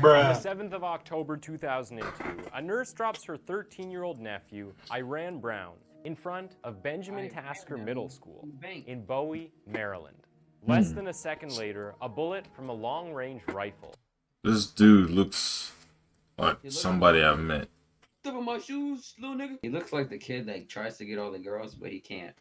On the Bruh. 7th of October 2002, a nurse drops her 13-year-old nephew, Iran Brown, in front of Benjamin Tasker Middle School in Bowie, Maryland. Less than a second later, a bullet from a long-range rifle. This dude looks like somebody I met. Step on my shoes, little nigga. He looks like the kid that tries to get all the girls, but he can't.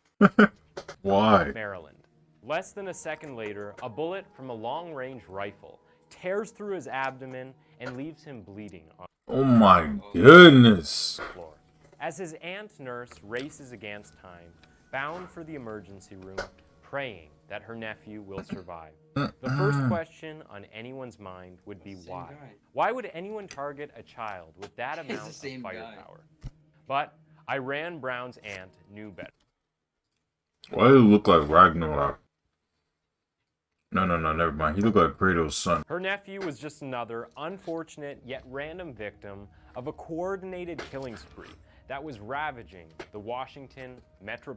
Why? Maryland. Less than a second later, a bullet from a long-range rifle tears through his abdomen and leaves him bleeding on Oh my goodness. the floor. As his aunt nurse races against time, bound for the emergency room, praying that her nephew will survive. The first question on anyone's mind would be why. Why would anyone target a child with that amount of firepower? But Iran Brown's aunt knew better. Why do he look like Ragnarok? No, never mind. He looked like Kratos' son. Her nephew was just another unfortunate yet random victim of a coordinated killing spree that was ravaging the Washington metro.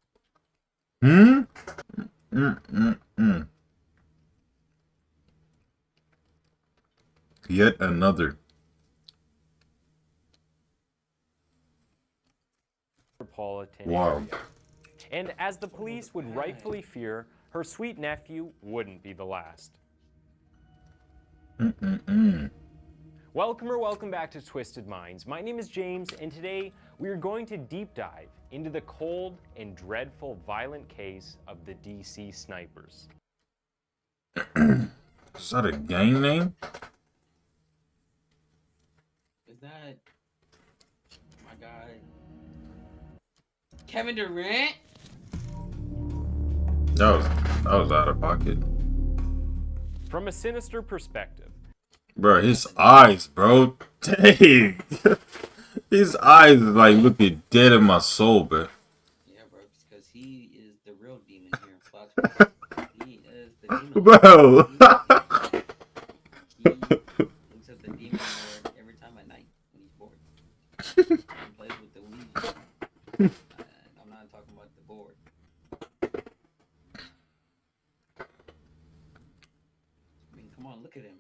Yet another. Metropolitan Wow. area. And as the police would rightfully fear, her sweet nephew wouldn't be the last. Welcome back to Twisted Minds. My name is James, and today we are going to deep dive into the cold and dreadful violent case of the DC Snipers. Is that a gang name? Is that my guy Kevin Durant? That was out of pocket. From a sinister perspective, Bro, his eyes, bro. Dang. His eyes is like looking dead in my soul, bro. Yeah, bro, because he is the real demon here in Plattsburgh. He is the demon. Bro. He looks at the demon Lord every time at night when he's bored. He plays with the Ouija. I'm not talking about the board. I mean, come on, look at him.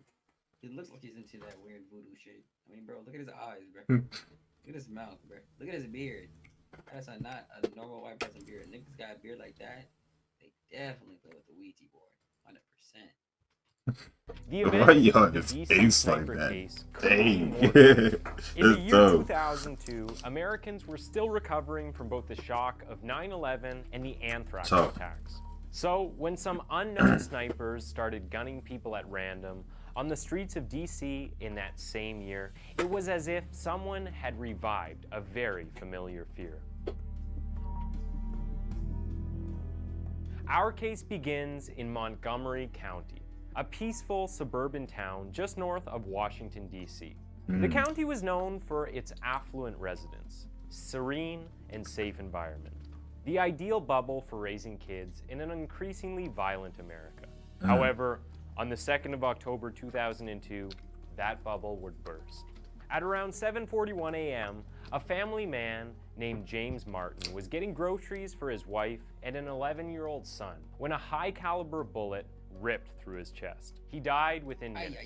He looks like he's into that weird voodoo shit. I mean, bro, look at his eyes, bro. Look at his mouth, bro. Look at his beard. That's not a normal white person beard. Niggas got a beard like that, they definitely play with the Ouija board, 100%. the Why event y'all of the his DC face like sniper that? case couldn't be Dang. more clear. In the That's year dope. 2002, Americans were still recovering from both the shock of 9/11 and the anthrax Tough. attacks. So, when some unknown snipers started gunning people at random on the streets of DC in that same year, it was as if someone had revived a very familiar fear. Our case begins in Montgomery County, a peaceful suburban town just north of Washington, D.C. The county was known for its affluent residents, serene and safe environment, the ideal bubble for raising kids in an increasingly violent America. However, on the 2nd of October 2002, that bubble would burst. At around 7:41 a.m., a family man named James Martin was getting groceries for his wife and an 11-year-old son when a high-caliber bullet ripped through his chest. He died within minutes.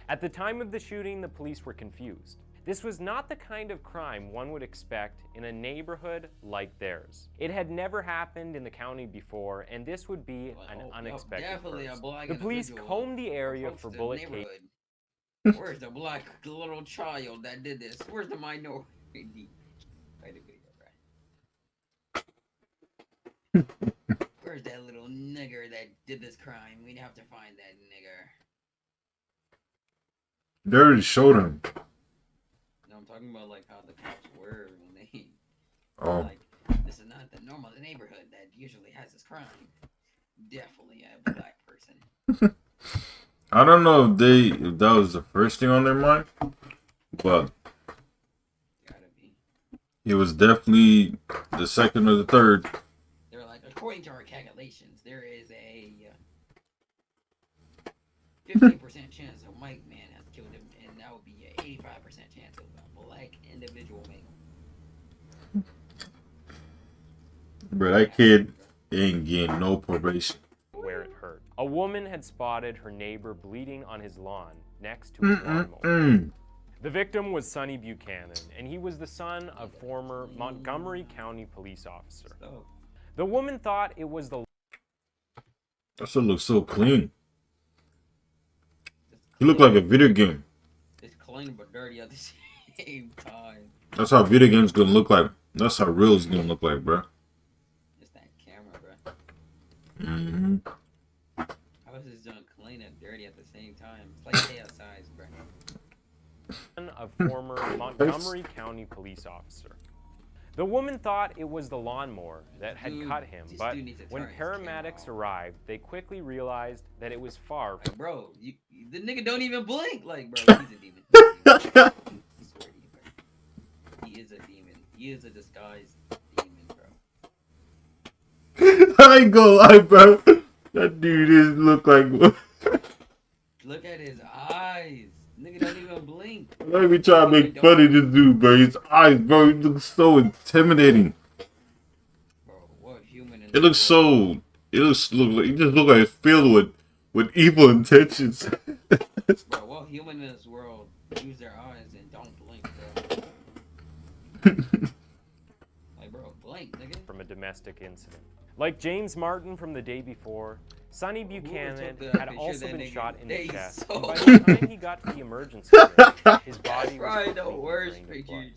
At the time of the shooting, the police were confused. This was not the kind of crime one would expect in a neighborhood like theirs. It had never happened in the county before, and this would be an unexpected definitely first. a black The police individual combed the area approached for the bullet casings. neighborhood. Where's the black little child that did this? Where's the minority? Play the video, right? Where's that little nigger that did this crime? We have to find that nigger. They already showed him. No, I'm talking about like how the cops were when they Oh. like, this is not the normal neighborhood that usually has this crime. Definitely a black person. I don't know if that was the first thing on their mind, but Gotta be. it was definitely the second or the third. They're like, according to our calculations, there is a 15% chance a white man has killed him, and that would be an 85% chance of a black individual male. Bro, that kid ain't getting no probation. Where it hurt. A woman had spotted her neighbor bleeding on his lawn next to his lawnmower. Mm-mm-mm. The victim was Sonny Buchanan, and he was the son of former Montgomery County police officer. So, The woman thought it was the That shit looks so clean. it's He looked like a video game. It's clean but dirty at the same time. That's how video games gonna look like. That's how real is gonna look like, bro. It's that camera, bro. Mm-hmm. How is this done clean and dirty at the same time? It's like KSI's, bro. son of former Montgomery County police officer. The woman thought it was the lawnmower that had Dude, cut him, this but dude needs to when turn his camera paramedics off. arrived, they quickly realized that it was far from. Like, bro, the nigga don't even blink. Like, bro, he's a demon. He's a demon. I swear to you, bro. He is a demon. He is a disguised demon, bro. I ain't gonna lie, bro. That dude is look like. Look at his eyes. Nigga don't even blink. Let me try to make fun of this dude, bro. His eyes, bro, he looks so intimidating. Bro, what human in It this looks world- so. It looks look like. It just look like it's filled with evil intentions. Bro, what human in this world use their eyes and don't blink, bro? Like, bro, blink, nigga. From a domestic incident. Like James Martin from the day before, Sonny Buchanan took that had picture also of that been nigga? shot in the They chest. so- And by the time he got to the emergency room, his body was Probably the completely worst drained of blood.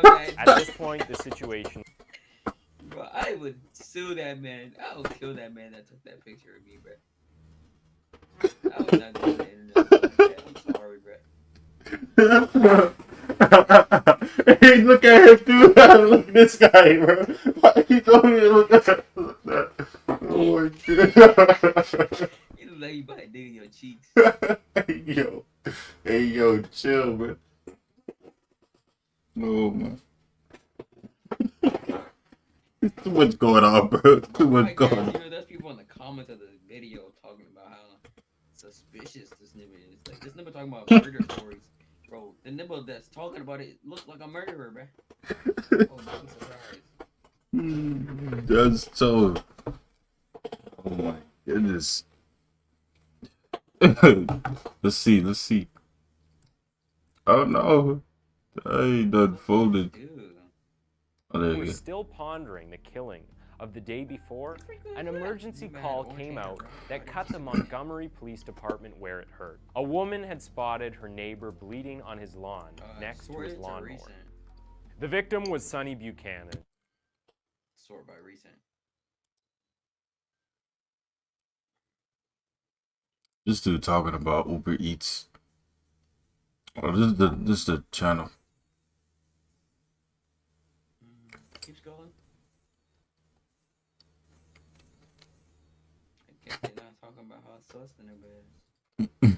pictures. Man, At this point, the situation bro, I would sue that man. I would kill that man that took that picture of me, bro. I would not do the internet like that. I'm sorry, bro. Hey, look at him, dude. Look at this guy, bro. Why he told me to look at that? Oh my god. You look like you about to dig in your cheeks. Hey yo, chill, man. Oh man. There's too much going on, bro. Too Oh my much God, going you on. know, there's people in the comments of the video talking about how suspicious this nigga is. Like, this nigga talking about murder stories. Bro, the nigga that's talking about it look like a murderer, bro. Oh, I'm surprised. That's so. Oh my goodness. Let's see. Oh no. I done folded. Dude. Oh, there were you go. still pondering the killing of the day before, an emergency Man, call orange came hair, out bro. that cut the Montgomery Police Department where it hurt. A woman had spotted her neighbor bleeding on his lawn next to Sort his it to lawnmower. recent. The victim was Sonny Buchanan. Sort by recent. This dude talking about Uber Eats. Oh, this is the channel. Keeps going. I guess they're not talking about how sus the nigga is.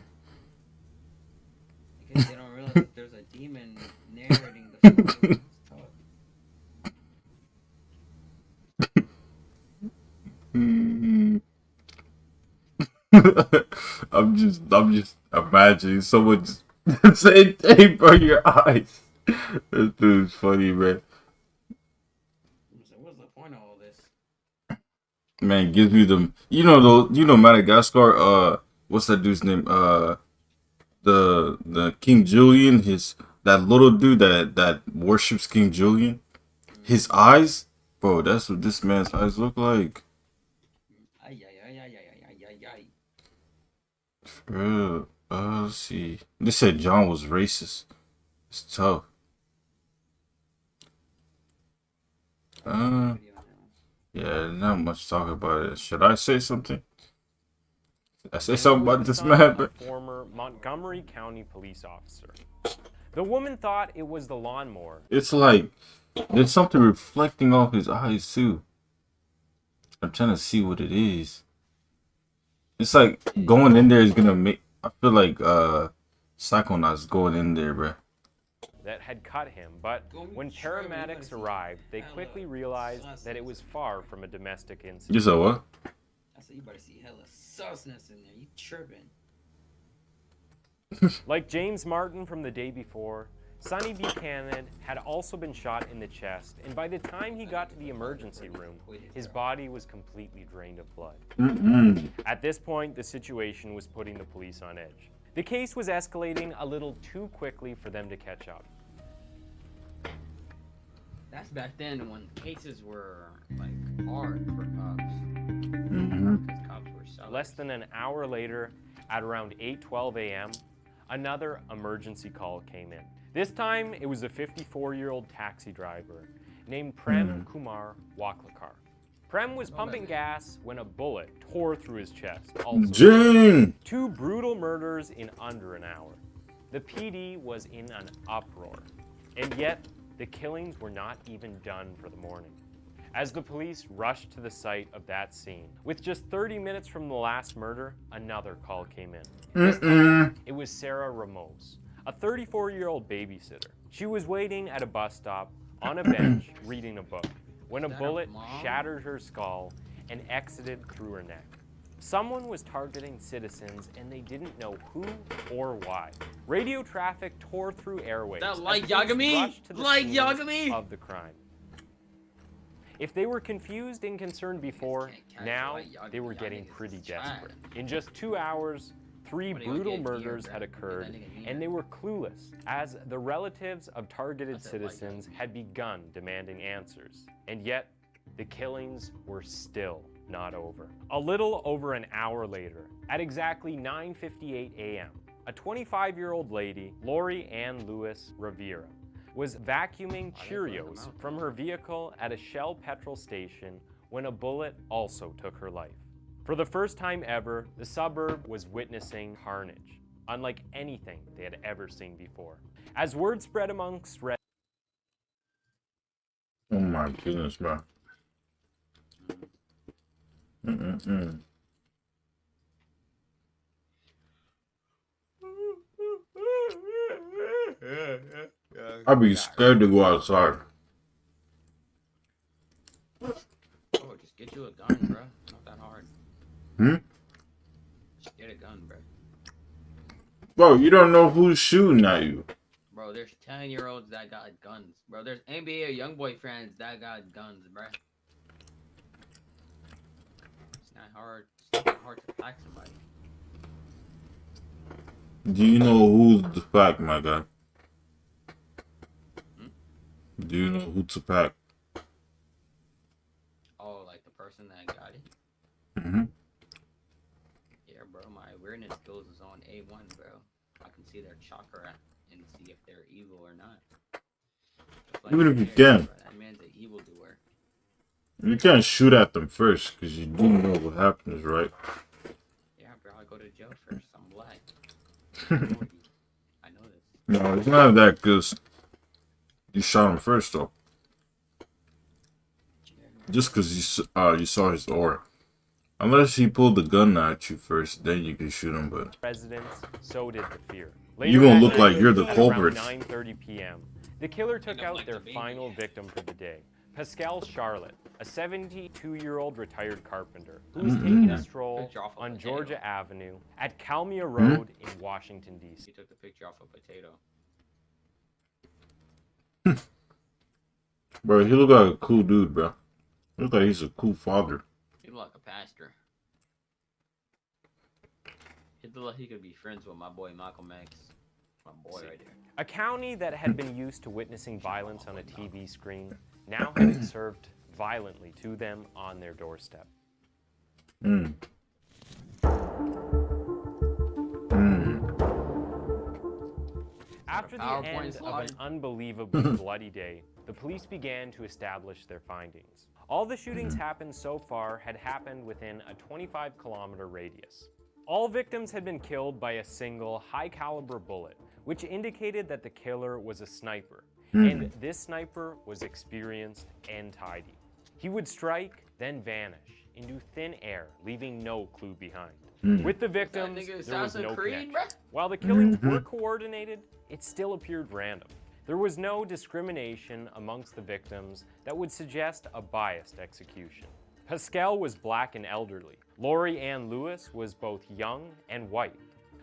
I guess they don't realize that there's a demon narrating the story. It's tough. I'm just imagining someone just saying, "Hey, bro, your eyes." This dude's funny, man. So what's the point of all this? Man, gives me the Madagascar. What's that dude's name? The King Julian. That little dude that worships King Julian. His eyes, bro. That's what this man's eyes look like. Ay, ay, ay, ay, ay, ay, ay, ay. For real. Let's see. They said John was racist. It's tough. Video now. Yeah, not much talk about it. Should I say something? I say and something was about the this son man, of but former Montgomery County police officer. The woman thought it was the lawnmower. it's like there's something reflecting off his eyes too. I'm trying to see what it is. It's like going in there is gonna make. I feel like Psychonauts going in there, bro. That had cut him, but when paramedics arrived, they quickly realized that it was far from a domestic incident. You said what? I said you better see hella susness in there. You tripping? Like James Martin from the day before, Sonny Buchanan had also been shot in the chest, and by the time he got to the emergency room, his body was completely drained of blood. Mm-mm. At this point, the situation was putting the police on edge. The case was escalating a little too quickly for them to catch up. That's back then when cases were like hard for cops. Mm-hmm. Because cops were sellers. Less than an hour later, at around 8:12 a.m., another emergency call came in. This time, it was a 54-year-old taxi driver named Prem Kumar Waklakar. Prem was pumping gas when a bullet tore through his chest. Also, Dang! 2 brutal murders in under an hour. The PD was in an uproar, and yet the killings were not even done for the morning. As the police rushed to the site of that scene, with just 30 minutes from the last murder, another call came in. This time, it was Sarah Ramos, a 34-year-old babysitter. She was waiting at a bus stop on a bench reading a book when a bullet shattered her skull and exited through her neck. Someone was targeting citizens and they didn't know who or why. Radio traffic tore through airwaves That as like police Yagami? rushed to the Like scene Yagami? of the crime. If they were confused and concerned before, now they were getting pretty desperate. In just 2 hours, 3 brutal murders had occurred, and they were clueless, as the relatives of targeted citizens had begun demanding answers. And yet, the killings were still not over. A little over an hour later, at exactly 9:58 a.m., a 25-year-old lady, Lori Ann Lewis Rivera, was vacuuming Cheerios from her vehicle at a Shell petrol station when a bullet also took her life. For the first time ever, the suburb was witnessing carnage, unlike anything they had ever seen before. As word spread amongst residents, Oh my goodness, bro. I'd be scared to go outside. Oh, just get you a gun, bro. Not that hard. Just get a gun, bro. Bro, you don't know who's shooting at you. Bro, there's 10-year-olds that got guns. Bro, there's NBA YoungBoy fans that got guns, bro. It's not hard. It's not hard to attack somebody. Do you know who's the pack, my guy? Do you know who to pack? Oh, like the person that got it? Mm-hmm. Yeah, bro, my awareness skills is on A1, bro. I can see their chakra and see if they're evil or not. Just like Even if you there, can. bro, that man's an evildoer. You can't shoot at them first, because you do know what happens, right? Yeah, bro, I go to jail first. I'm black. I know this. No, it's not that, because you shot him first, though. Just because you saw his aura. Unless he pulled the gun at you first, then you can shoot him, but... residents, so did the fear. You gonna that look like night, you're the at culprit. Around 9:30 p.m., the killer took out their final victim for the day, Pascal Charlotte, a 72-year-old retired carpenter who was taking a stroll Picture off a on potato. Georgia Avenue at Kalmia Road in Washington, D.C. He took the picture off a potato. Bro, he look like a cool dude, bro. He look like he's a cool father. He look like a pastor. He look like he could be friends with my boy Malcolm X. My boy right there. A county that had been used to witnessing violence on a TV screen now had it served violently to them on their doorstep. After the PowerPoint end of slide. an unbelievably bloody day, the police began to establish their findings. All the shootings happened so far had happened within a 25-kilometer radius. All victims had been killed by a single high-caliber bullet, which indicated that the killer was a sniper, and this sniper was experienced and tidy. He would strike, then vanish into thin air, leaving no clue behind. With the victims, nigga there was Assassin's no Creed, connection. bruh. While the killings were coordinated, it still appeared random. There was no discrimination amongst the victims that would suggest a biased execution. Pascal was black and elderly. Lori Ann Lewis was both young and white.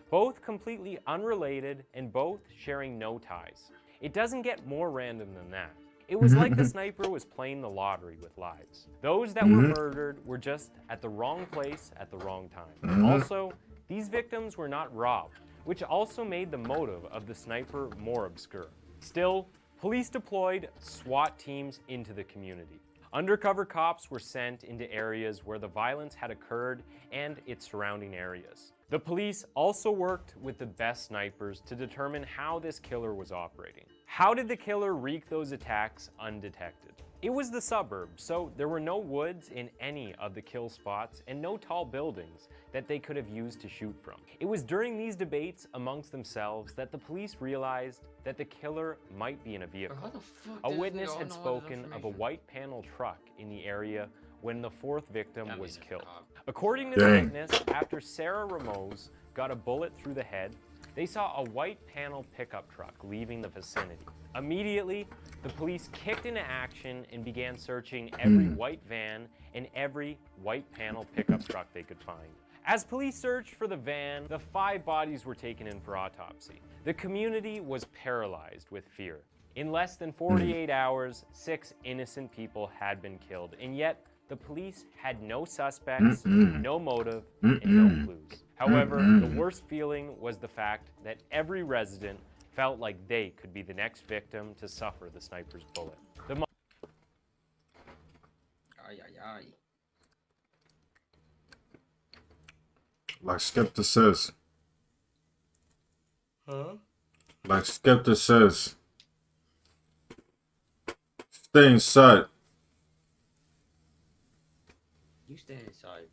Both completely unrelated and both sharing no ties. It doesn't get more random than that. It was like the sniper was playing the lottery with lives. Those that were murdered were just at the wrong place at the wrong time. Also, these victims were not robbed, which also made the motive of the sniper more obscure. Still, police deployed SWAT teams into the community. Undercover cops were sent into areas where the violence had occurred and its surrounding areas. The police also worked with the best snipers to determine how this killer was operating. How did the killer wreak those attacks undetected? It was the suburbs, so there were no woods in any of the kill spots and no tall buildings that they could have used to shoot from. It was during these debates amongst themselves that the police realized that the killer might be in a vehicle. How the fuck A does witness they all had know all this spoken of a information? white panel truck in the area when the fourth victim That was means it's a killed. cop. According to the Dang. witness, after Sarah Ramos got a bullet through the head, they saw a white panel pickup truck leaving the vicinity. Immediately, the police kicked into action and began searching every white van and every white panel pickup truck they could find. As police searched for the van, the 5 bodies were taken in for autopsy. The community was paralyzed with fear. In less than 48 hours, 6 innocent people had been killed, and yet the police had no suspects, no motive, and no clues. However, the worst feeling was the fact that every resident felt like they could be the next victim to suffer the sniper's bullet. The Ay, ay, ay. Like Skepta says. Huh? Like Skepta says. Stay inside. You stay inside.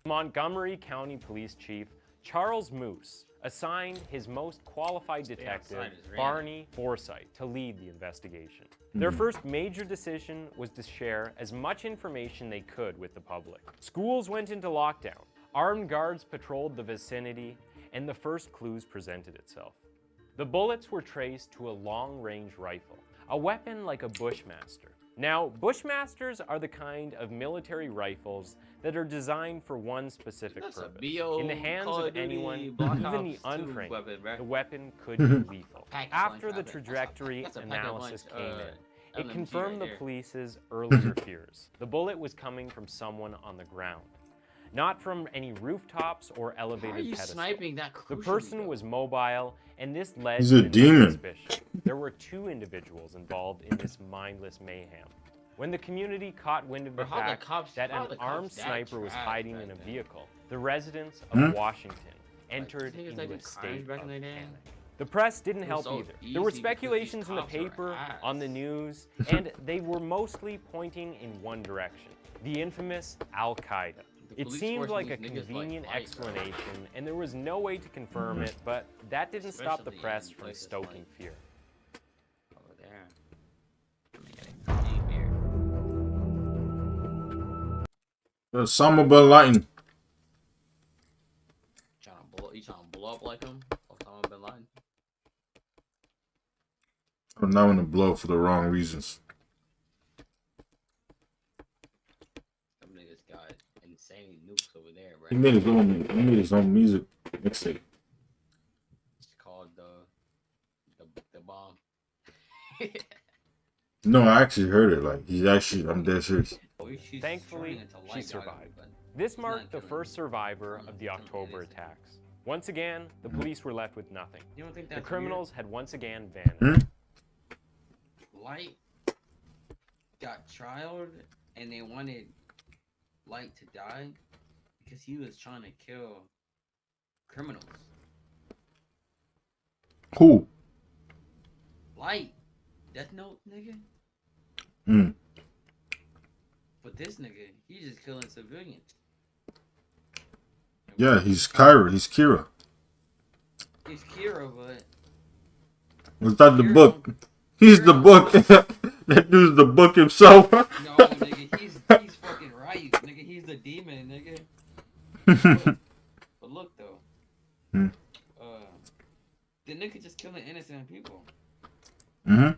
Montgomery County Police Chief Charles Moose assigned his most qualified detective, outside, it's raining. Barney Forsythe, to lead the investigation. Their first major decision was to share as much information they could with the public. Schools went into lockdown, armed guards patrolled the vicinity, and the first clues presented itself. The bullets were traced to a long-range rifle, a weapon like a Bushmaster. Now, Bushmasters are the kind of military rifles that are designed for one specific That's a purpose. BO In the hands Call of of Duty anyone, Black even the Ops 2 untrained, weapon, bruh. the weapon could be lethal. Pack-a-punch After the weapon. trajectory That's a analysis pack-a-punch, came in, it LMG confirmed right the there. police's earlier fears. The bullet was coming from someone on the ground, not from any rooftops or How are elevated you pedestals. sniping that The crucially, person though? was mobile, and this led He's to a the next demon. suspicion. There were 2 individuals involved in this mindless mayhem. When the community caught wind of the Bro, how the fact cops- that how an the cops armed that sniper was trash hiding back in a then? vehicle, the residents of Washington entered niggas into that do a crimes state back of in the day? panic. The press didn't It help was so either. There were easy because speculations these in the cops are paper, on the ass. news, and they were mostly pointing in one direction: the infamous Al-Qaeda. The It police seemed force like a these niggas like convenient light, bro. explanation, and there was no way to confirm it, but that didn't stop the Especially press in from places stoking like- fear. Over there. Let me get a clean beer. Osama bin Laden. You trying to blow up like him? Osama bin Laden? I'm not gonna blow for the wrong reasons. Them niggas got insane nukes over there, bro. He made his own. He made his own music mixtape. It's called the bomb. No, I actually heard it. Like he's actually. I'm dead serious. She's Thankfully, turning into she light survived. dog, but This it's marked not the killing first me. survivor Killing of the me. October It is. attacks. Once again, the police were left with nothing. You don't think The that's criminals had once again Hmm? vanished. weird? Light got trialed, and they wanted Light to die because he was trying to kill criminals. Who? Light, Death Note nigga. Hmm. But this nigga, he's just killing civilians. Yeah, he's Kyra. He's Kira. He's Kira, but Was that the Kira book? don't- He's the Kira book. That dude's the book himself. no, nigga, he's fucking right, nigga. He's the demon, nigga. But look though, Hmm. the nigga just killing innocent people. Mm-hmm.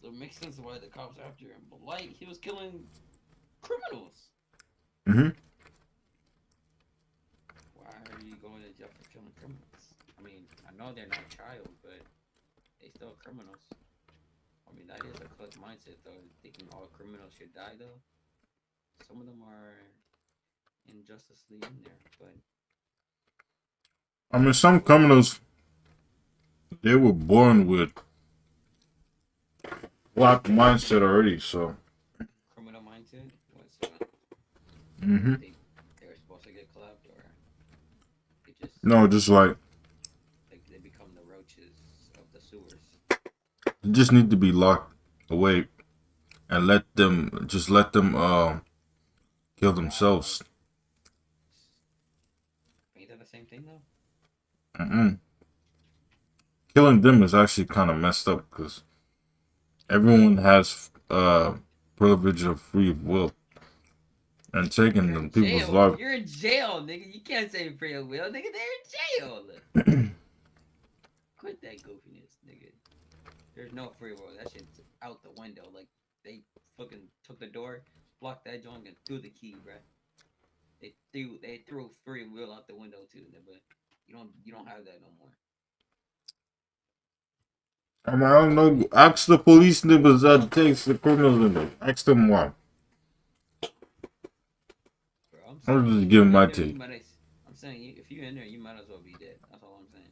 So it makes sense why the cops after him. But like, he was killing criminals. Mm-hmm. Why are you going to jail for killing criminals? I mean, I know they're not child, but they still criminals. I mean, that is a clutch mindset though, thinking all criminals should die though. Some of them are injusticely in there, but I mean, some criminals, they were born with black mindset already, so. criminal mindset. What's Mm-hmm. they were supposed to get clapped, or they just No, just like, they become the roaches of the sewers. they just need to be locked away and let them kill themselves. Ain't that the same thing though? Mm-mm. Killing them is actually kind of messed up because everyone has privilege of free will, and taking You're them in people's jail. lives. You're in jail, nigga. You can't say free will, nigga. They're in jail. Quit that goofiness, nigga. There's no free will. That shit's out the window. Like they fucking took the door, blocked that joint, and threw the key, bruh. They threw free will out the window too, but you don't have that no more. I mean, I don't know. Ask the police niggas that takes the criminals in there. Ask them why. Bro, I'm just if giving you my in there, take. I'm saying if you're in there, you might as well be dead. That's all I'm saying.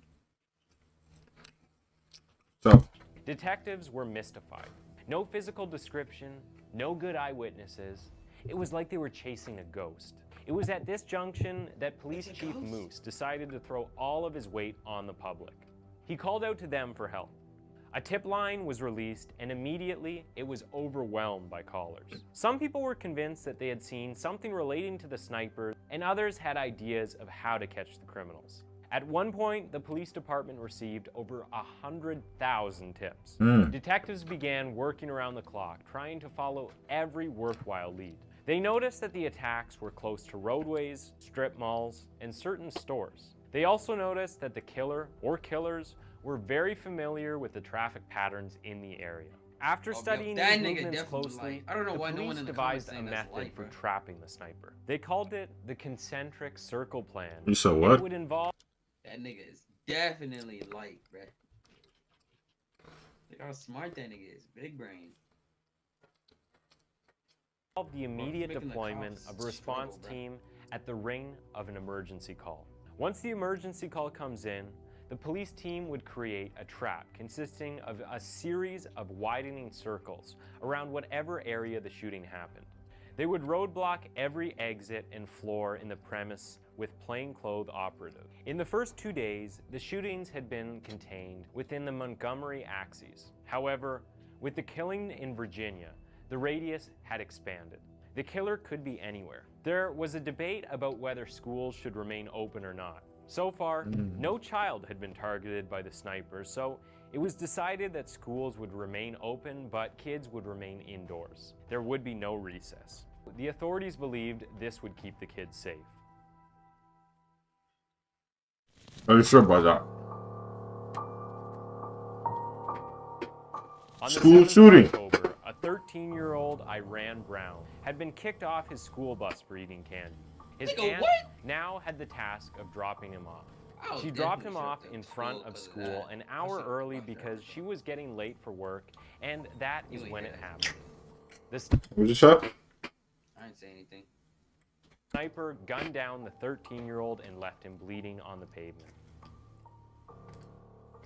So, Detectives were mystified. No physical description, no good eyewitnesses. It was like they were chasing a ghost. It was at this junction that Police Chief Moose decided to throw all of his weight on the public. He called out to them for help. A tip line was released, and immediately it was overwhelmed by callers. Some people were convinced that they had seen something relating to the sniper, and others had ideas of how to catch the criminals. At one point, the police department received over 100,000 tips. Detectives began working around the clock, trying to follow every worthwhile lead. They noticed that the attacks were close to roadways, strip malls, and certain stores. They also noticed that the killer or killers were very familiar with the traffic patterns in the area. After studying these movements closely, I don't know the why no one police in the comments devised a saying that's method light, for bro. trapping the sniper. They called it the concentric circle plan. you said And what? it would involve That nigga is definitely light, bruh. Look how smart that nigga is. Big brain. the immediate making the deployment cops of a response struggle, bro. team at the ring of an emergency call. Once the emergency call comes in, the police team would create a trap consisting of a series of widening circles around whatever area the shooting happened. They would roadblock every exit and floor in the premise with plainclothes operatives. In the first 2 days, the shootings had been contained within the Montgomery axes. However, with the killing in Virginia, the radius had expanded. The killer could be anywhere. There was a debate about whether schools should remain open or not. So far, no child had been targeted by the sniper, so it was decided that schools would remain open, but kids would remain indoors. There would be no recess. The authorities believed this would keep the kids safe. Are you sure about that? On the School 7th of shooting. October, a 13-year-old Iran Brown had been kicked off his school bus for eating candy. His Nigga, aunt what? now had the task of dropping him off. I was She dropped definitely him off shook in to front school of 'cause of school that. an I hour should've early fucked her because up. she was getting late for work, and that is You ain't when hear it that. happened. The What'd you say? I didn't say anything. sniper gunned down the 13-year-old and left him bleeding on the pavement.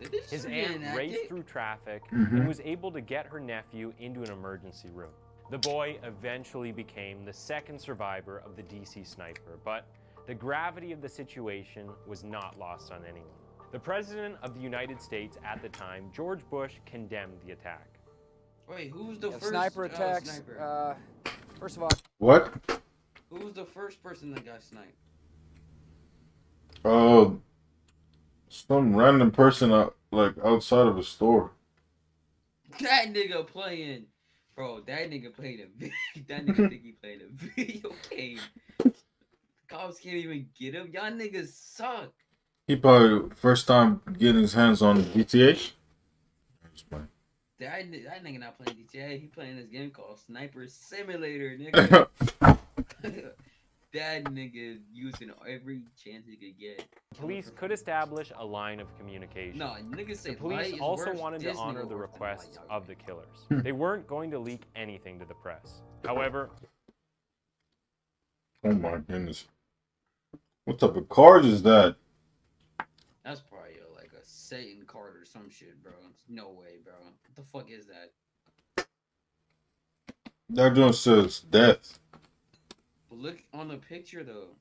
Did this His shit aunt get raced enacted? through traffic and was able to get her nephew into an emergency room. The boy eventually became the second survivor of the DC sniper, but the gravity of the situation was not lost on anyone. The President of the United States at the time, George Bush, condemned the attack. Wait, who's the Yeah, first sniper attacks. sniper? First of all, What? Who was the first person that got sniped? Some random person outside of a store. That nigga playing, bro. That nigga played a that nigga think he played a video game. Cops can't even get him. Y'all niggas suck. He probably first time getting his hands on GTA. Just playing. That nigga not playing GTA. He playing this game called Sniper Simulator, nigga. That nigga using every chance he could get. Police could establish a line of communication. No, niggas say The police light is also worse. wanted to This honor nigga the worse than requests light, of the killers. They weren't going to leak anything to the press. However, Oh my goodness. What type of card is that? That's probably like a Satan card or some shit, bro. No way, bro. What the fuck is that? That joint says death. But look on the picture though.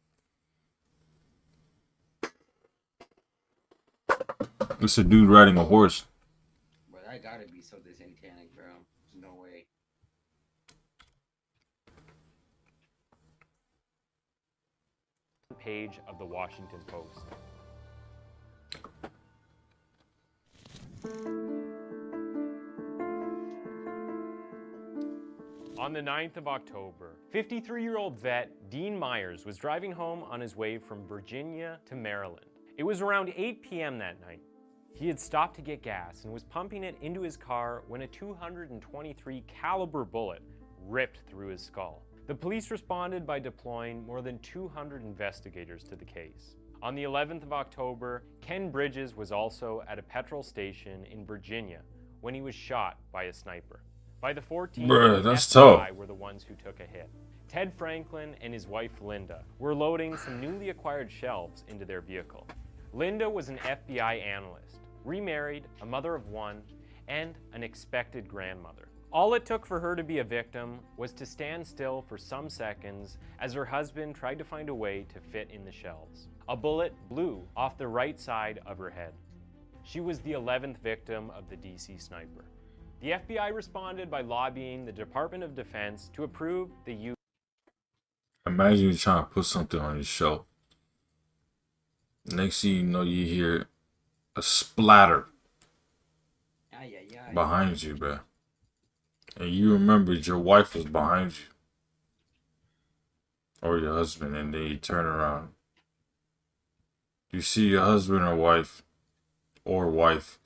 It's a dude riding a horse. Bro, that gotta be something satanic, bro. There's no way. Page of the Washington Post. On the 9th of October, 53-year-old vet Dean Myers was driving home on his way from Virginia to Maryland. It was around 8 p.m. that night. He had stopped to get gas and was pumping it into his car when a .223 caliber bullet ripped through his skull. The police responded by deploying more than 200 investigators to the case. On the 11th of October, Ken Bridges was also at a petrol station in Virginia when he was shot by a sniper. By the 14th, Bruh, the that's FBI tough. were the ones who took a hit. Ted Franklin and his wife Linda were loading some newly acquired shelves into their vehicle. Linda was an FBI analyst, remarried, a mother of one, and an expected grandmother. All it took for her to be a victim was to stand still for some seconds as her husband tried to find a way to fit in the shelves. A bullet blew off the right side of her head. She was the 11th victim of the DC sniper. The FBI responded by lobbying the Department of Defense to approve the use. Imagine you trying to put something on your shelf. Next thing you know, you hear a splatter Ay, ay, ay. behind you, bro. And you remembered your wife was behind you. Or your husband, and then you turn around. You see your husband or wife,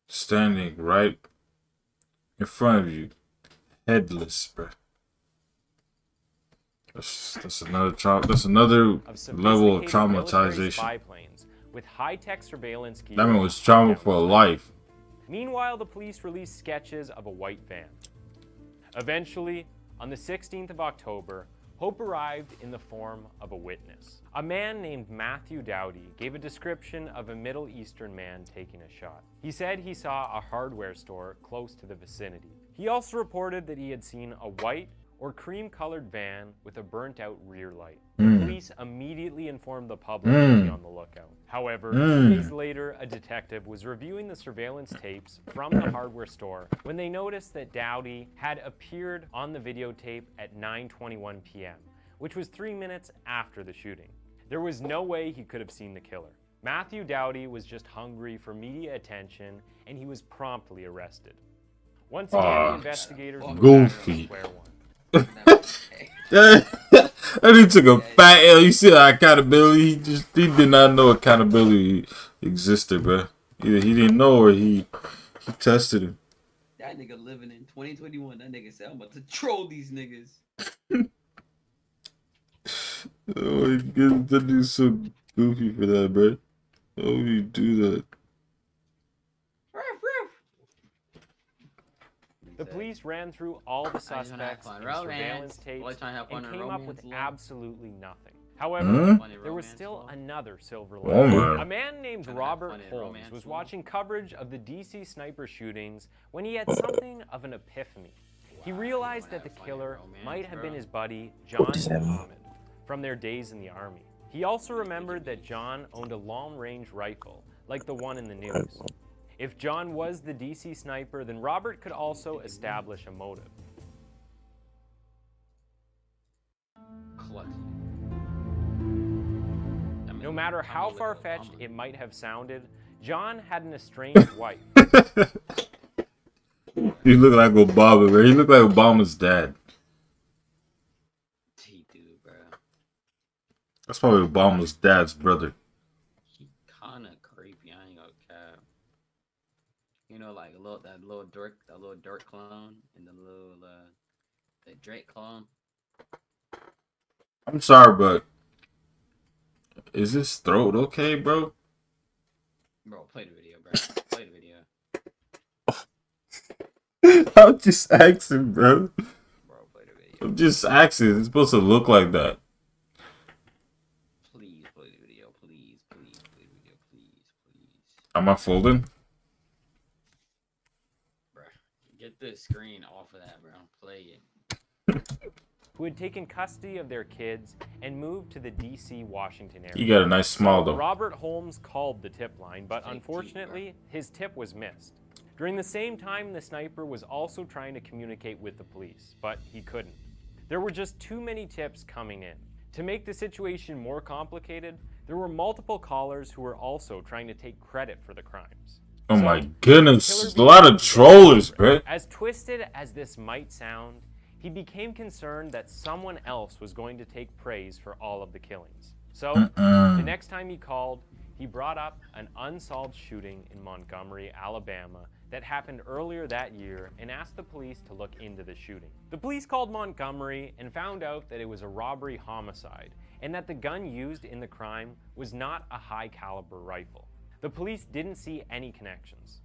standing right in front of you, headless, bro. That's another That's another level of Sophisticated military spy traumatization. planes with high-tech surveillance gear. That man was trauma for life. Meanwhile, the police released sketches of a white van. Eventually, on the 16th of October, hope arrived in the form of a witness. A man named Matthew Dowdy gave a description of a Middle Eastern man taking a shot. He said he saw a hardware store close to the vicinity. He also reported that he had seen a white or cream-colored van with a burnt-out rear light. The police immediately informed the public to be on the lookout. However, 2 days later, a detective was reviewing the surveillance tapes from the hardware store when they noticed that Dowdy had appeared on the videotape at 9:21 p.m., which was 3 minutes after the shooting. There was no way he could have seen the killer. Matthew Dowdy was just hungry for media attention, and he was promptly arrested. Once again, the investigators were back on Goofy. square one. And he took a fat L. You see the accountability? He did not know accountability existed, bro. Either he didn't know or he tested him. That nigga living in 2021. That nigga said, I'm about to troll these niggas. Oh my goodness, that dude's so goofy for that, bro. How would you do that? The police ran through all the suspects and surveillance tapes and came up with absolutely nothing. However, there was still another silver lining. A man named Robert Holmes was watching coverage of the DC sniper shootings when he had something of an epiphany. He realized that the killer might have been his buddy John Muhammad from their days in the army. He also remembered that John owned a long-range rifle, like the one in the news. If John was the DC sniper, then Robert could also establish a motive. No matter how far-fetched it might have sounded, John had an estranged wife. You look like Obama, bro. You look like Obama's dad. He do, bro. That's probably Obama's dad's brother. He kinda creepy. I ain't gonna cap. You know, like that little Dirk clone, and the Drake clone. I'm sorry, but is his throat okay, bro? Bro, play the video, bro. Play the video. I'm just asking, bro. Bro, play the video. I'm just asking. It's supposed to look like that. Please play the video. Please play the video. Please. Am I folding? Bro, get the screen off of that, bro. Play it. Who had taken custody of their kids and moved to the DC, Washington area. You got a nice smile, though. Robert Holmes called the tip line, but Fake unfortunately, his tip was missed. During the same time, the sniper was also trying to communicate with the police, but he couldn't. There were just too many tips coming in. To make the situation more complicated, there were multiple callers who were also trying to take credit for the crimes. Oh So, my goodness. Killer There's a lot of became trollers, bro. As twisted as this might sound, he became concerned that someone else was going to take praise for all of the killings. So, the next time he called, he brought up an unsolved shooting in Montgomery, Alabama that happened earlier that year and asked the police to look into the shooting. The police called Montgomery and found out that it was a robbery homicide and that the gun used in the crime was not a high-caliber rifle. The police didn't see any connections.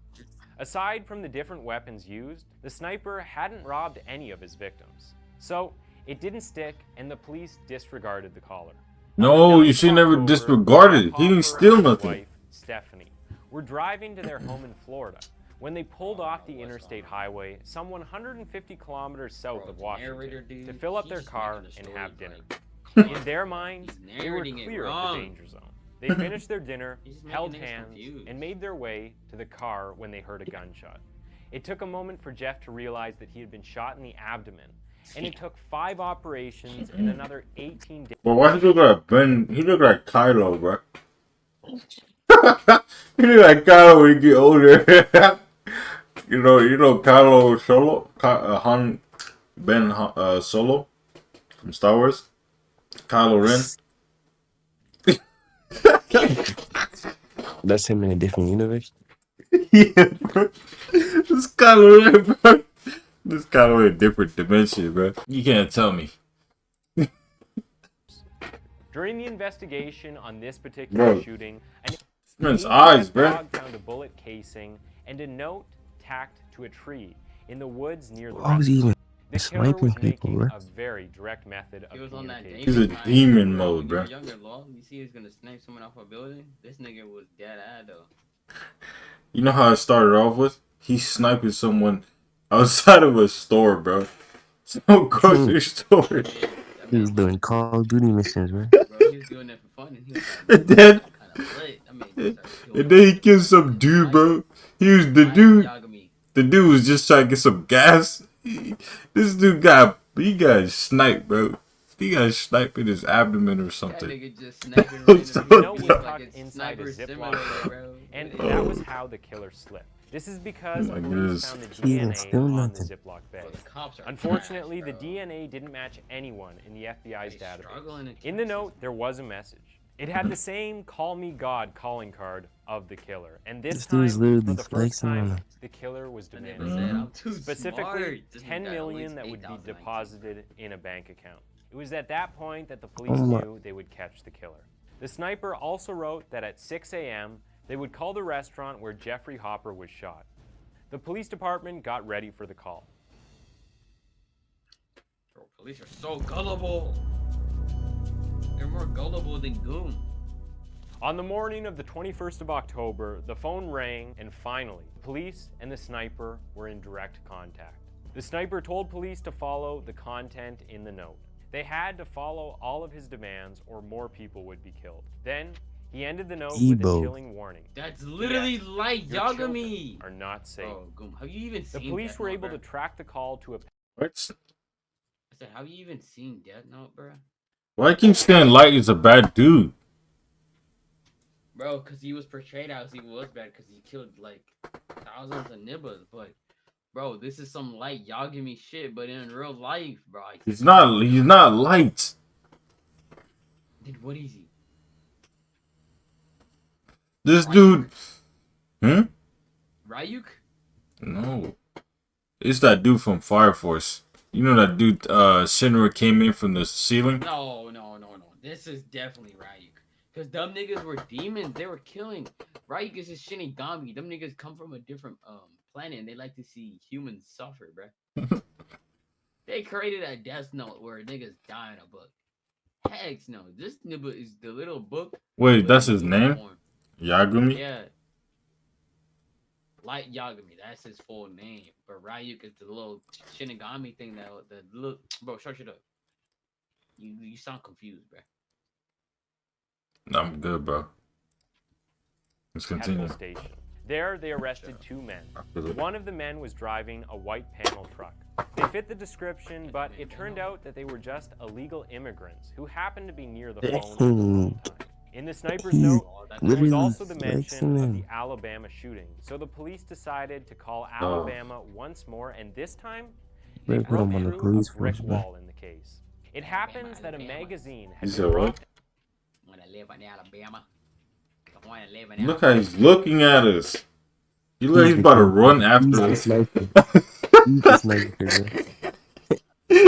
Aside from the different weapons used, the sniper hadn't robbed any of his victims. So, it didn't stick and the police disregarded the caller. No, you should never disregard it. He didn't steal His nothing. wife, Stephanie, were driving to their home in Florida when they pulled off the interstate highway some 150 kilometers south of Washington to fill up their car and have dinner. In their minds, they were clear of the danger zone. They finished their dinner, held hands, and made their way to the car when they heard a gunshot. It took a moment for Jeff to realize that he had been shot in the abdomen, and it took 5 operations and another 18 days. Well, why he look like Ben? He look like Kylo, bro. He look like Kylo when he get older. you know Kylo Solo, Han Ben Solo from Star Wars. Kylo Ren. That's him in a different universe. Yeah, bro. This Kylo Ren, bro. This Kylo in a different dimension, bro. You can't tell me. During the investigation on this particular Bro. shooting, an Man's ATF eyes, bro. dog found a bullet casing and a note tacked to a tree in the woods near the Why was he restaurant. even The killer was sniping people, making bro? a very direct method of He was on that communication. He's a David demon time, mode, when bro. you were younger, Law, you see he's gonna snipe someone off a building? This nigga was dead-eyed, though. You know how it started off with? He's sniping someone outside of a store, bro. Some grocery store. Yeah, He was doing Call of Duty missions, bro. bro, he was doing that for fun, and he was like, And then, kind of lit. I mean, he started killing and then he killed some dude, bro. He was the dude. Yagami. The dude was just trying to get some gas. This dude got sniped, bro. He got sniped in his abdomen or That something. nigga just sniping So random dumb. people. The note was Like tucked it's inside a Sniper Ziploc Simulator, bag, bro. and What that is was it? how the killer slipped. This is because Oh the my police goodness. found the He didn't DNA steal on the nothing. Ziploc bag. Bro, the cops are Unfortunately, trash, the bro. DNA didn't match anyone in the FBI's They struggling database. to In the catch note, there was a message. It had the same "Call Me God" calling card of the killer, and this This time, dude's for literally the first flexing on time, him. the killer was I never demanding said I'm too specifically smart. This 10 nigga got at million least that would be 8,000 IQ. deposited in a bank account. It was at that point that the police Oh my- knew they would catch the killer. The sniper also wrote that at 6 a.m. they would call the restaurant where Jeffrey Hopper was shot. The police department got ready for the call. Bro, police are so gullible. They're more gullible than goon. On the morning of the 21st of October, the phone rang, and finally, police and the sniper were in direct contact. The sniper told police to follow the content in the note. They had to follow all of his demands or more people would be killed. Then, he ended the note with a Ebo. chilling warning. That's literally Yes, like Your children Yagami. are not safe. Bro, goon, have you even The seen police Death were Note, able bro? to track the call to a What? I said, have you even seen Death Note, bro? Why keep saying Light is a bad dude? Bro, because he was portrayed as he was bad because he killed like thousands of nibbas. But, bro, this is some light Yagami shit, but in real life, bro. Like, He's not light. dude, what is he? This dude. Ryuk? No. It's that dude from Fire Force. You know that dude, Shinra came in from the ceiling? No. This is definitely Ryuk. Because them niggas were demons. They were killing. Ryuk is just Shinigami. Them niggas come from a different planet and they like to see humans suffer, bruh. They created a Death Note where niggas die in a book. Heck no. This nigga is the little book. Wait, with that's a his name? uniform. Yagami? Yeah. Light Yagami, that's his full name. But Ryuk is the little Shinigami thing that the little bro, shut it up. You sound confused, bro. I'm good, bro. Let's continue. Keppel Station. There, they arrested two men. One of the men was driving a white panel truck. They fit the description, but it turned out that they were just illegal immigrants who happened to be near the phone at the wrong time. In the sniper's note, there was also the mention of the Alabama shooting, so the police decided to call Alabama once more, and this time, they They put him broke on the through police a brick force, man. wall in the case. It happens that a magazine had You been said brought what? When I live in Alabama. I want to live in Look how Alabama. he's looking at us. You look like he's about to run after us. He's the sniper, bro.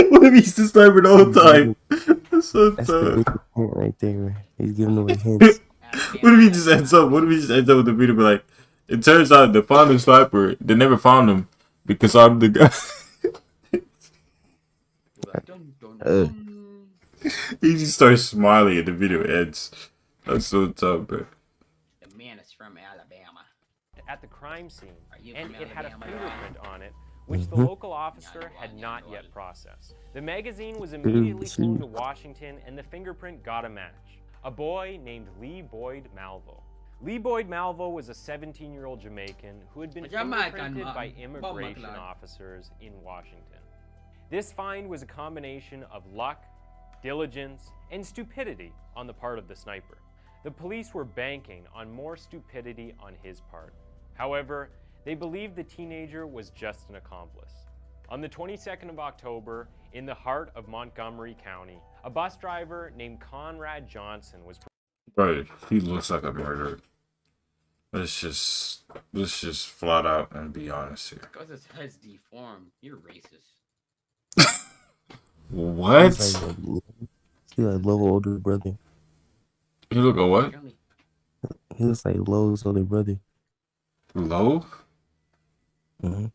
What if he's the sniper the whole time? That's so That's the tough. biggest hint right there, bro. He's giving away hints. What if he just ends up? What if he just ends up with the video? Be like, it turns out they found the sniper. They never found him because I'm the guy. Dun, dun, Uh. dun. He just starts smiling and the video ends. That's so tough, bro. The man is from Alabama. at the crime scene, Are you and from it had a Alabama? fingerprint on it, which the local officer had not yet processed. The magazine was immediately flown to Washington, and the fingerprint got a match. A boy named Lee Boyd Malvo. Lee Boyd Malvo was a 17-year-old Jamaican who had been fingerprinted by immigration officers in Washington. This find was a combination of luck, diligence, and stupidity on the part of the sniper. The police were banking on more stupidity on his part. However, they believed the teenager was just an accomplice. On the 22nd of October, in the heart of Montgomery County, a bus driver named Conrad Johnson was Bro, he looks like a murderer. Let's just flat out and be honest here. Because his head's deformed. You're racist. What? He's like Lo's older brother. You look at what? Really? He looks like Lo's older brother. Low? Mm-hmm.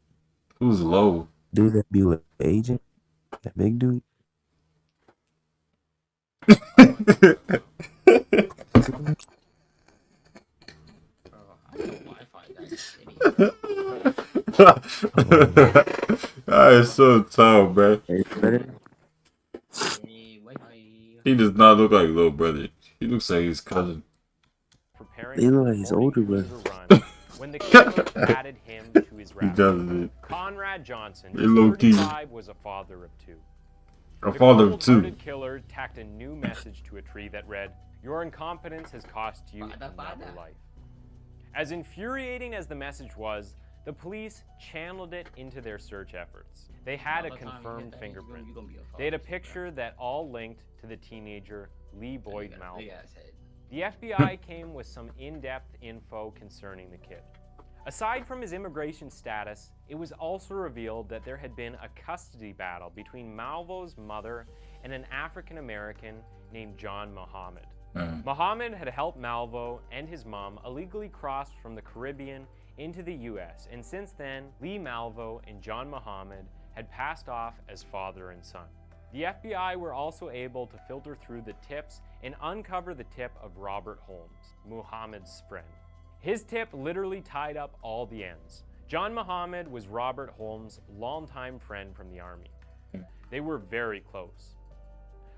Who's low? Dude that be with the agent? That big dude? Bro, I know Wi-Fi guys. That is so tough, bro. Hey, better? Hey, Wi-Fi. He does not look like little brother. He looks like his cousin. preparing They look for like his 40 older meters brother. run when the killer added him to his He rap. does it. Conrad Johnson, Hey, low-key. 35, was a father of two. A The father of two. cold-hearted killer tacked a new message to a tree that read, "Your incompetence has cost you Father, another father." life." As infuriating as the message was, the police channeled it into their search efforts. They had a By the time you hit confirmed that, fingerprint. you're gonna be a They had a father, picture that all linked to the teenager Lee bro. Boyd You got a Malvo. big-ass head. The FBI came with some in-depth info concerning the kid. Aside from his immigration status, it was also revealed that there had been a custody battle between Malvo's mother and an African American named John Muhammad. Muhammad had helped Malvo and his mom illegally cross from the Caribbean into the US, and since then, Lee Malvo and John Muhammad had passed off as father and son. The FBI were also able to filter through the tips and uncover the tip of Robert Holmes, Muhammad's friend. His tip literally tied up all the ends. John Muhammad was Robert Holmes' longtime friend from the army. They were very close.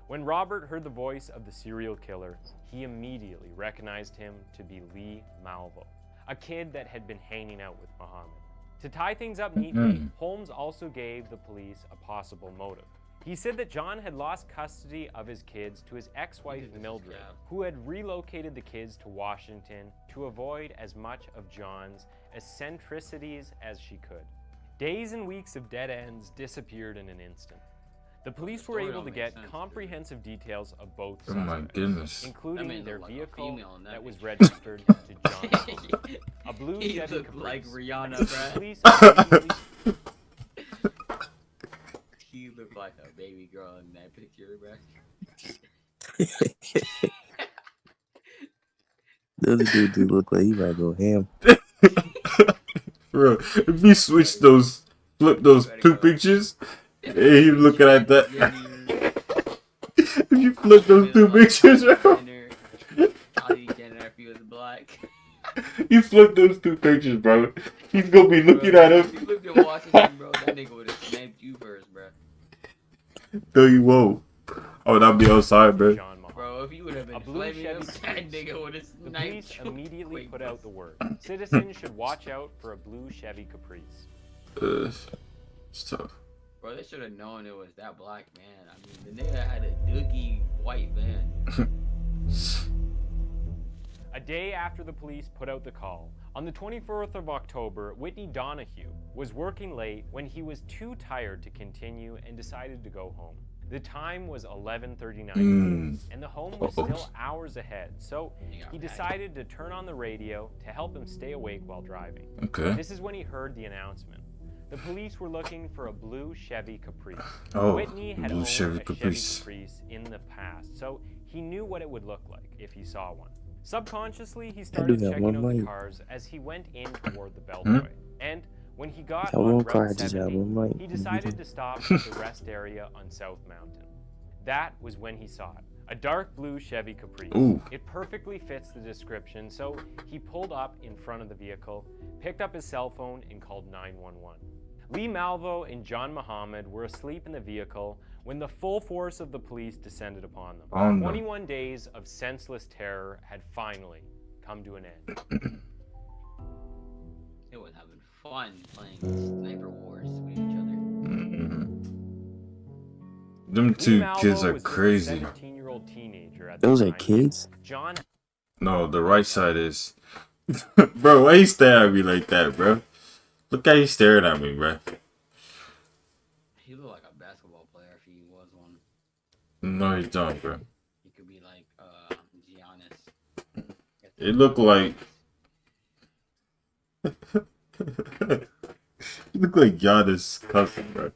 When Robert heard the voice of the serial killer, he immediately recognized him to be Lee Malvo, a kid that had been hanging out with Muhammad. To tie things up neatly, Holmes also gave the police a possible motive. He said that John had lost custody of his kids to his ex-wife Mildred, who had relocated the kids to Washington to avoid as much of John's eccentricities as she could. Days and weeks of dead ends disappeared in an instant. The police were story able don't to make get sense, dude. comprehensive details of both Oh my suspects, goodness. That including man their look like a vehicle female in that that was picture. registered to John Muhammad. A blue He Chevy looked like Caprice. Rihanna, The bruh. police immediately He looked like a baby girl in that picture, bro. The other dude just look like he might go ham. For Bro, if you switch those, flip those two pictures, and you looking at that. If you flip those two pictures, bro. Kylie Jenner if he was black. You flip those two pictures, bro. He's gonna be looking at If you him. lived in Washington, bro, that nigga would have snapped you first, bro. No, you won't. Oh, that'll be outside, bro. John Muhammad. Bro, if you would have A been blue flaming him, Chevy that Cruze. nigga would have The sniped police you. immediately Wait, put out the word. Citizens should watch out for a blue Chevy Caprice. It's tough. Bro, they should have known it was that black man. I mean, the nigga had a dookie white van. A day after the police put out the call, on the 24th of October, Whitney Donahue was working late when he was too tired to continue and decided to go home. The time was 11:39 p.m. and the home was still hours ahead, so he decided to turn on the radio to help him stay awake while driving. Okay. This is when he heard the announcement. The police were looking for a blue Chevy Caprice. Oh, Whitney had blue owned Chevy a Caprice. Chevy Caprice in the past, so he knew what it would look like if he saw one. Subconsciously, he started got checking one out the light. cars as he went in toward the Beltway. And when he got That on one car Route just got 70, one light. he decided to stop at the rest area on South Mountain. That was when he saw it. A dark blue Chevy Caprice. Ooh. It perfectly fits the description, so he pulled up in front of the vehicle, picked up his cell phone, and called 911. Lee Malvo and John Muhammad were asleep in the vehicle when the full force of the police descended upon them. Oh, no. 21 days of senseless terror had finally come to an end. They was having fun playing sniper wars with each other. Them Lee two Malvo kids are was just a crazy. 17-year-old teenager at the Those are time. kids? John No, the right side is. Bro, why you staring at me like that, bro? Look how you staring at me, bro. He looked like a basketball player if he was one. No, you don't, bro. He could be like Giannis. It looked like. You look like Giannis' cousin, bro.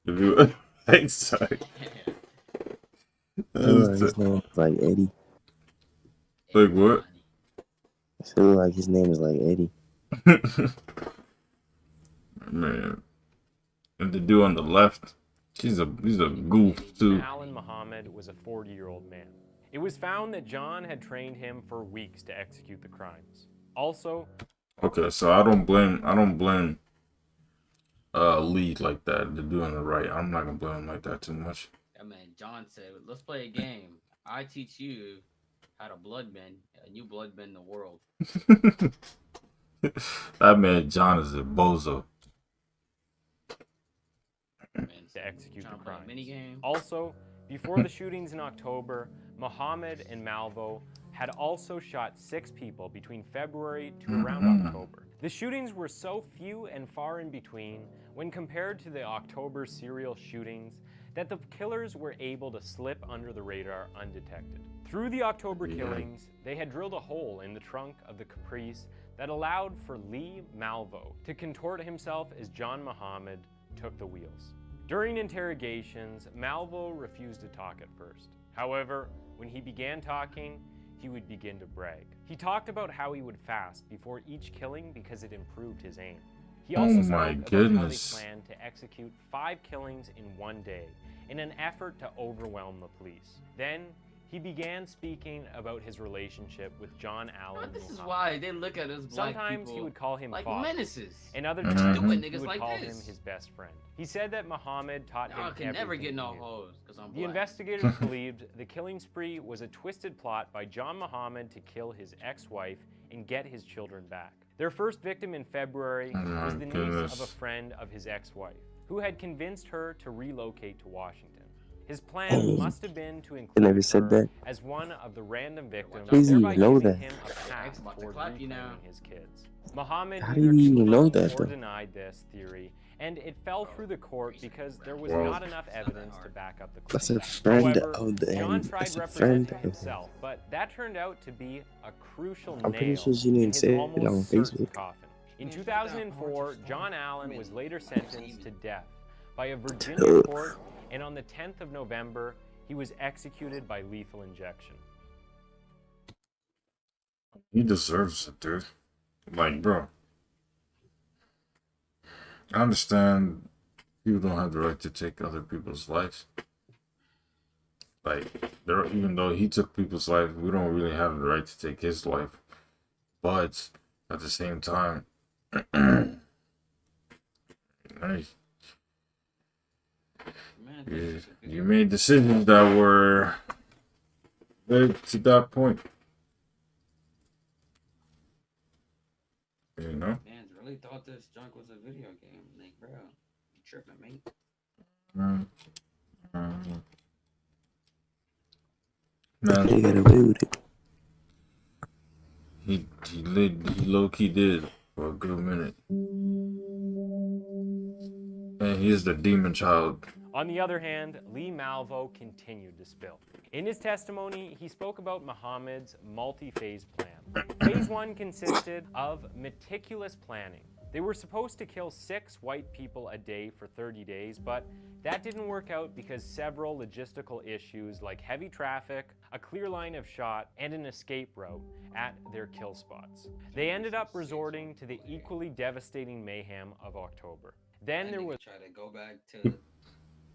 If you right side. His name is like Eddie. Like what? It look like his name is like Eddie. Man. And the dude on the left, he's a goof too. Alan Muhammad was a 40-year-old man. It was found that John had trained him for weeks to execute the crimes. Also, Okay, so I don't blame Lee like that. They're doing it right. I'm not gonna blame him like that too much. That man John said, "Let's play a game. I teach you how to bloodbend, and you bloodbend the world." That man John is a bozo. Man, to execute the trying to play a crimes. mini game. Also, before the shootings in October, Muhammad and Malvo had also shot 6 people between February to around October. The shootings were so few and far in between when compared to the October serial shootings that the killers were able to slip under the radar undetected. Through the October killings, they had drilled a hole in the trunk of the Caprice that allowed for Lee Malvo to contort himself as John Muhammad took the wheels. During interrogations, Malvo refused to talk at first. However, when he began talking, he would begin to brag. He talked about how he would fast before each killing because it improved his aim. He also Oh spoke my about goodness. how they planned to execute 5 killings in one day in an effort to overwhelm the police. Then, he began speaking about his relationship with John Allen This is Muhammad. why they look at us black Sometimes people he would call him like father, menaces. and other Mhm. times Stupid he niggas would like call this. him his best friend. He said that Muhammad taught him Y'all can never everything get he no knew. hoes because I'm The black. investigators believed the killing spree was a twisted plot by John Muhammad to kill his ex-wife and get his children back. Their first victim in February Oh my was the niece goodness. of a friend of his ex-wife, who had convinced her to relocate to Washington. His plan Oh. must have been to I include never said her that. as one of the random victims, How does he thereby even know giving that? him a Ex path about to toward clap you reclaiming now. his kids. Muhammad How neither did he even know confirmed that, or though? denied this theory, and it fell through the court because there was Wow. not enough evidence to back up the claim. That's a friend However, of the John end. tried That's a representing friend of him. himself, but that turned out to be a crucial I'm pretty nail sure she in didn't his say it almost on certain Facebook. coffin. In Yeah, 2004, John Allen was later sentenced to death by a Virginia Ugh. court, and on the 10th of November, he was executed by lethal injection. He deserves it, dude. Like, bro. I understand people don't have the right to take other people's lives. Like, there, even though he took people's life, we don't really have the right to take his life. But at the same time, nice. Man, You made decisions that were led to that point. You know? fans really thought this junk was a video game. Like, bro, you tripping, mate? Mm, mm. They Man, got away with it. he low key did for a good minute. And he is the demon child. On the other hand, Lee Malvo continued to spill. In his testimony, he spoke about Muhammad's multi-phase plan. Phase 1 consisted of meticulous planning. They were supposed to kill 6 white people a day for 30 days, but that didn't work out because several logistical issues like heavy traffic, a clear line of shot, and an escape route at their kill spots. They ended up resorting to the equally devastating mayhem of October. Then there was try to go back to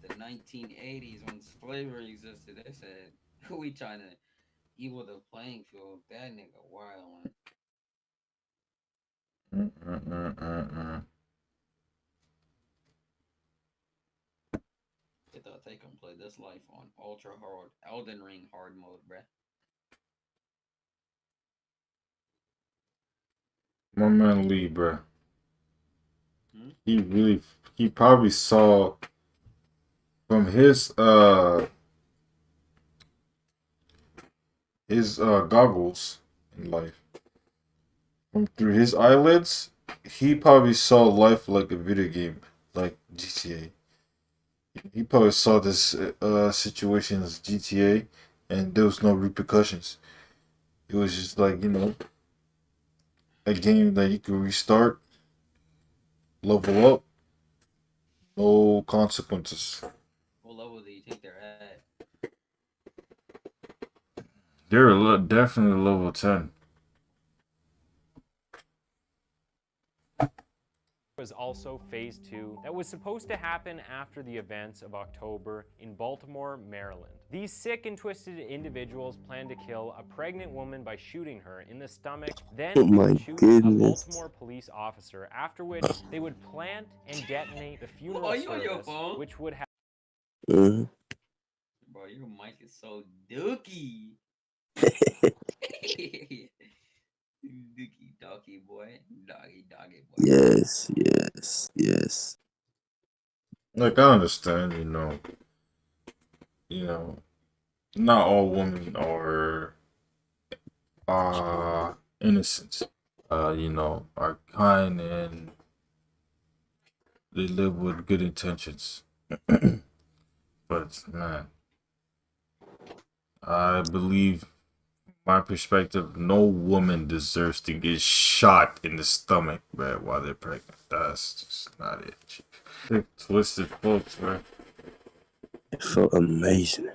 the 1980s when slavery existed. They said, "We trying to equal the playing field." That nigga wild. They thought they can play this life on ultra hard Elden Ring hard mode, bruh. My man Lee, bruh. Hmm? He probably saw from his goggles in life. From through his eyelids, he probably saw life like a video game, like GTA. He probably saw this situation as GTA, and there was no repercussions. It was just like, you know, a game that you could restart, level up, no consequences. What level do you think they're at? They're definitely level 10. was also phase 2 that was supposed to happen after the events of October in Baltimore, Maryland. These sick and twisted individuals planned to kill a pregnant woman by shooting her in the stomach, then Oh my shoot a goodness. Baltimore police officer, after which they would plant and detonate the funeral Oh, you on your service, phone? which would have Mhm. Bro, your mic is so dookie. Dookie doggy boy. Doggy boy. Yes, yes, yes. Like, I understand, not all women are innocent. Are kind and they live with good intentions. But man, I believe my perspective, no woman deserves to get shot in the stomach, man, while they're pregnant. That's just not it. Sick, twisted folks, man. It felt amazing.